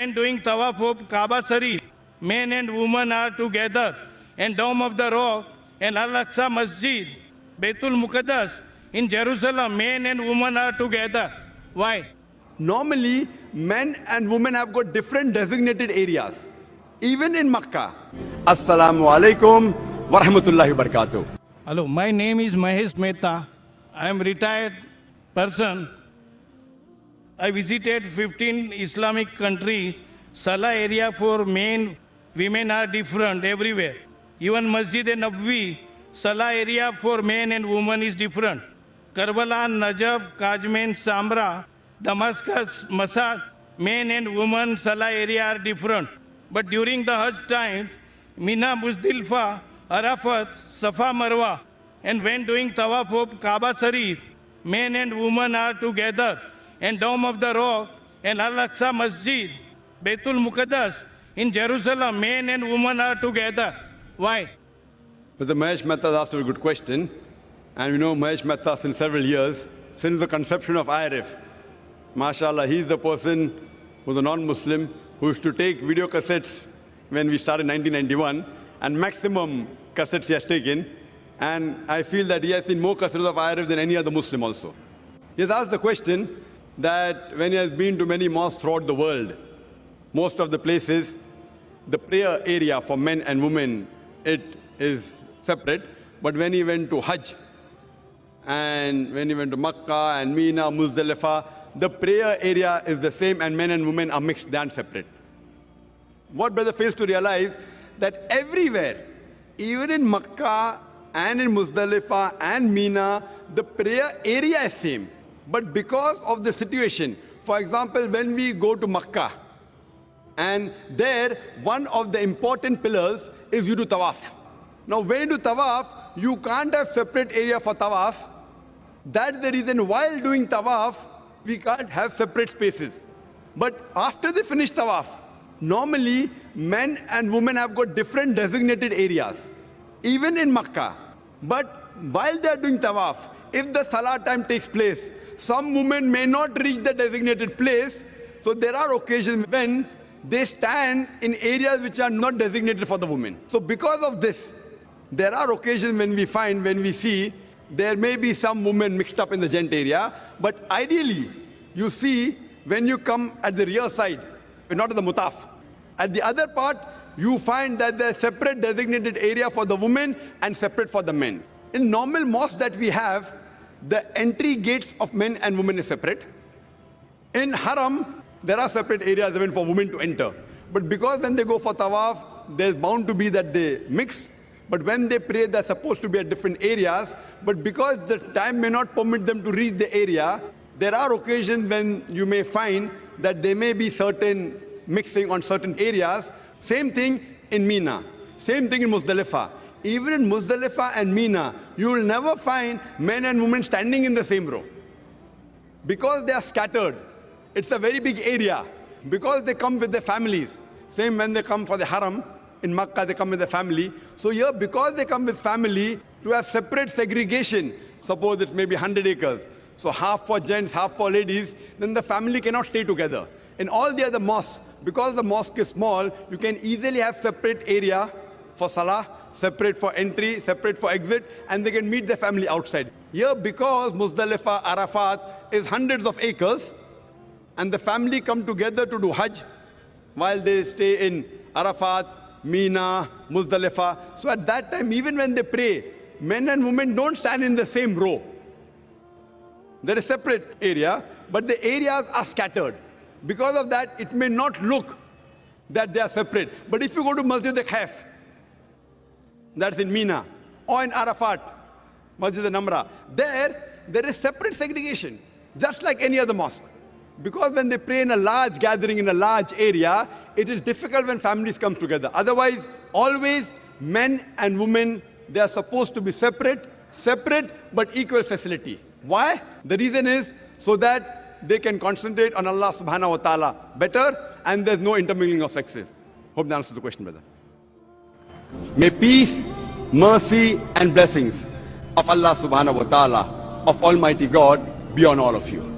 And doing tawaf of Kaaba Sharif, men and women are together, and Dome of the Rock and Al-Aqsa Masjid, Baitul Muqaddas in Jerusalem, men and women are together. Why? Normally, men and women have got different designated areas, even in Makkah. Assalamu alaikum wa rahmatullahi wa barakatuh. Hello, my name is Mahesh Mehta. I am retired person. I visited 15 Islamic countries. Salah area for men, women are different everywhere. Even Masjid Nabwi, Salah area for men and women is different. Karbala, Najaf, Kajmen, Samra, Damascus, Masad, men and women Salah area are different. But during the Hajj times, Mina, Muzdalifah, Arafat, Safa, Marwa, and when doing Tawaf of Kaaba Sharif, men and women are together, and Dome of the Rock and Al-Aqsa Masjid, Baitul Muqaddas in Jerusalem, men and women are together. Why? Mr. Mahesh Mehta asked a good question. And we know Mahesh Mehta since several years, since the conception of IRF. MashaAllah, he's the person who's a non-Muslim who used to take video cassettes when we started in 1991, and maximum cassettes he has taken. And I feel that he has seen more cassettes of IRF than any other Muslim also. He has asked the question that when he has been to many mosques throughout the world, most of the places, the prayer area for men and women, it is separate. But when he went to Hajj, and when he went to Makkah and Mina, Muzdalifah, the prayer area is the same and men and women are mixed and separate. What brother fails to realize, that everywhere, even in Makkah and in Muzdalifah and Mina, the prayer area is same. But because of the situation, for example, when we go to Makkah, and there, one of the important pillars is you do tawaf. Now, when you do tawaf, you can't have separate area for tawaf. That's the reason while doing tawaf, we can't have separate spaces. But after they finish tawaf, normally men and women have got different designated areas, even in Makkah. But while they are doing tawaf, if the salah time takes place, some women may not reach the designated place. So there are occasions when they stand in areas which are not designated for the women. So because of this, there are occasions when we see, there may be some women mixed up in the gent area, but ideally, you see, when you come at the rear side, not at the mutaf, at the other part, you find that there's separate designated area for the women and separate for the men. In normal mosques that we have, the entry gates of men and women is separate. In Haram, there are separate areas even for women to enter. But because when they go for tawaf, there's bound to be that they mix. But when they pray, they're supposed to be at different areas. But because the time may not permit them to reach the area, there are occasions when you may find that there may be certain mixing on certain areas. Same thing in Mina. Same thing in Muzdalifah. Even in Muzdalifah and Mina, you will never find men and women standing in the same row. Because they are scattered. It's a very big area. Because they come with their families. Same when they come for the Haram. In Makkah, they come with their family. So here, because they come with family, to have separate segregation, suppose it may be 100 acres. So half for gents, half for ladies, then the family cannot stay together. In all the other mosques, because the mosque is small, you can easily have separate area for salah, separate for entry, separate for exit, and they can meet their family outside. Here, because Muzdalifah, Arafat is hundreds of acres, and the family come together to do Hajj, while they stay in Arafat, Mina, Muzdalifah. So at that time, even when they pray, men and women don't stand in the same row. There is a separate area, but the areas are scattered. Because of that, it may not look that they are separate. But if you go to Masjid al-Khaif, that's in Mina, or in Arafat, Masjid al-Namra, there is separate segregation, just like any other mosque. Because when they pray in a large gathering, in a large area, it is difficult when families come together. Otherwise, always men and women, they are supposed to be separate but equal facility. Why? The reason is so that they can concentrate on Allah subhanahu wa ta'ala better, and there's no intermingling of sexes. Hope that answers the question, brother. May peace, mercy and blessings of Allah subhanahu wa ta'ala, of Almighty God, be on all of you.